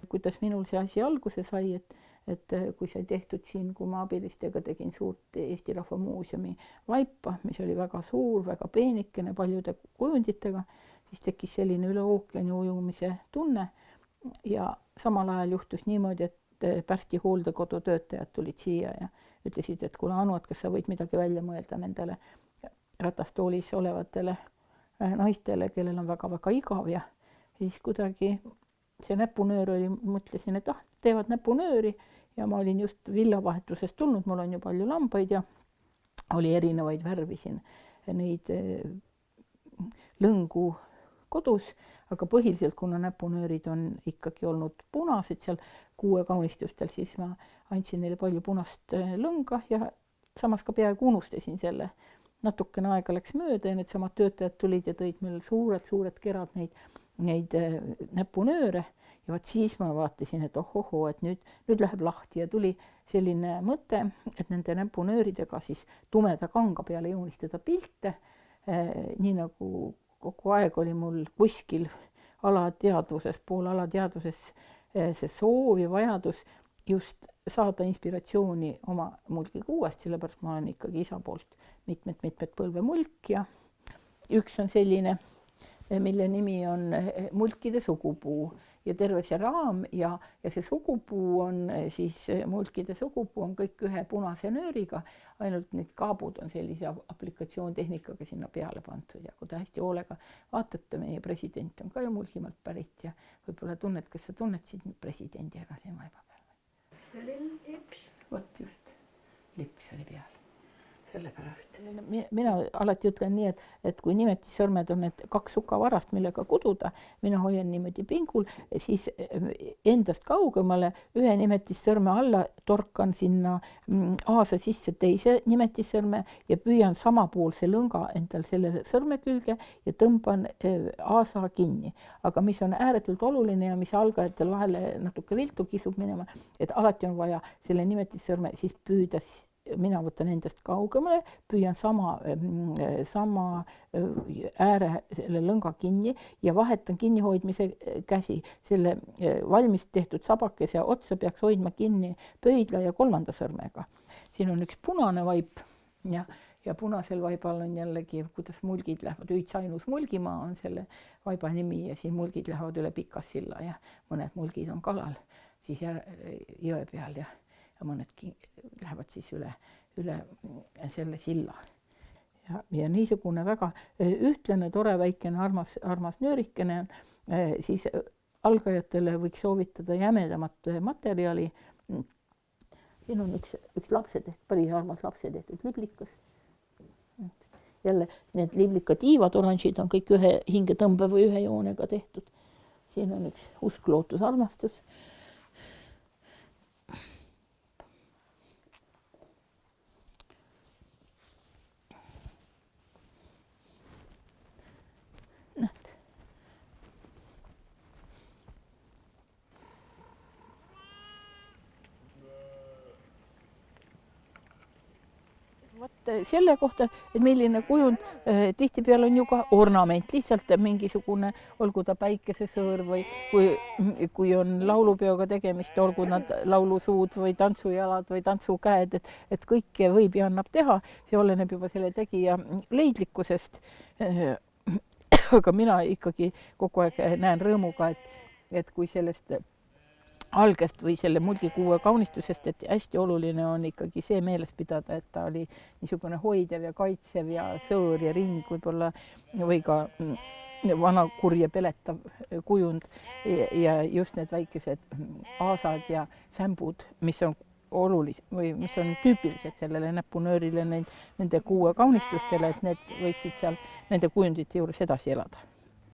kuidas minul see asi alguse sai, et kui sai tehtud siin, kui ma abilistega tegin suurt Eesti Rahva Muuseumi vaipa, mis oli väga suur, väga peenikene, paljude kujunditega, siis tekkis selline üle ookeani ujumise tunne ja samal ajal juhtus niimoodi, et Pärsti hooldekodu töötajad tulid siia ja ütlesid, et kuule Anu, et kas sa võid midagi välja mõelda nendele ratastoolis olevatele naistele, kellel on väga-väga igav ja siis kuidagi see näpunöör oli, mõtlesin, et teevad näpunööri ja ma olin just villavahetusest tulnud, mul on ju palju lambaid ja oli erinevaid värvisin neid lõngu kodus, aga põhiliselt, kuna näpunöörid on ikkagi olnud punased seal kuuekaunistustel, siis ma andsin neile palju punast lõnga ja samas ka peaaegu unustasin selle. Natukene aega läks mööda ja need samad töötajad tulid ja tõid meil suured kerad neid näpunööre ja vaat siis ma vaatasin, et ohohoo, et nüüd läheb lahti ja tuli selline mõte, et nende näpunööridega siis tumeda kanga peale joonistada pilte, nii nagu kogu aeg oli mul kuskil poolalateadvuses see soov ja vajadus just saada inspiratsiooni oma mulgikuuest, sellepärast ma olen ikkagi isa poolt mitmed põlve mulk ja üks on selline, mille nimi on mulkide sugupuu ja terve see raam ja see sugupuu on siis, mulkide sugupuu on kõik ühe punase nööriga, ainult need kaabud on sellise aplikatsioontehnikaga sinna peale pandud ja kui te hästi hoolega vaatate, meie president on ka ju Mulgimaalt pärit ja võib-olla tunned, kas sa tunned siin presidendi ära siin vaiba peal? See oli lips. Vot just, lips oli peal. Sellepärast. Mina alati ütlen nii, et kui nimetissõrmed on need 2 sukavarast, millega kududa, mina hoian niimoodi pingul, siis endast kaugemale ühe nimetissõrme alla torkan sinna aasa sisse teise nimetissõrme ja püüan samapoolse lõnga endal selle sõrme külge ja tõmban aasa kinni. Aga mis on ääretult oluline ja mis algajatel vahele natuke viltu kisub minema, et alati on vaja selle nimetissõrme siis püüda mina võtan endast kaugemale, püüan sama ääre selle lõnga kinni ja vahetan kinnihoidmise käsi. Selle valmis tehtud sabakese otsa peaks hoidma kinni pöidla ja 3. sõrmega. Siin on üks punane vaip ja punasel vaibal on jällegi, kuidas mulgid lähevad. Üitsainus Mulgimaa on selle vaiba nimi ja siin mulgid lähevad üle Pikassilla ja mõned mulgid on kalal siis jõe peal ja mõnedki lähevad siis üle selle silla. Ja niisugune väga ühtlane, tore, väikene, armas nöörikene on, siis algajatele võiks soovitada jämedamat materjali. Siin on üks lapse tehtud, päris armas lapse tehtud liblikas. Jälle need liblika tiivad oranžid on kõik ühe hingetõmbe või ühe joonega tehtud. Siin on üks usk, lootus, armastus. Selle kohta, et milline kujund, tihtipeale on ju ka ornament, lihtsalt mingisugune, olgu ta päikesesõõr või kui on laulupeoga tegemist, olgu nad laulusuud või tantsujalad või tantsukäed, et kõike võib ja annab teha, see oleneb juba selle tegija leidlikkusest. Aga mina ikkagi kogu aeg näen rõõmuga, et kui sellest algest või selle mulgikuue kaunistusest, et hästi oluline on ikkagi see meeles pidada, et ta oli niisugune hoidev ja kaitsev ja sõõr ja ring võib-olla või ka vana kurje peletav kujund ja just need väikesed aasad ja sämbud, mis on olulised või mis on tüüpilised sellele näpunöörile nende kuue kaunistustele, et need võiksid seal nende kujundite juures edasi elada.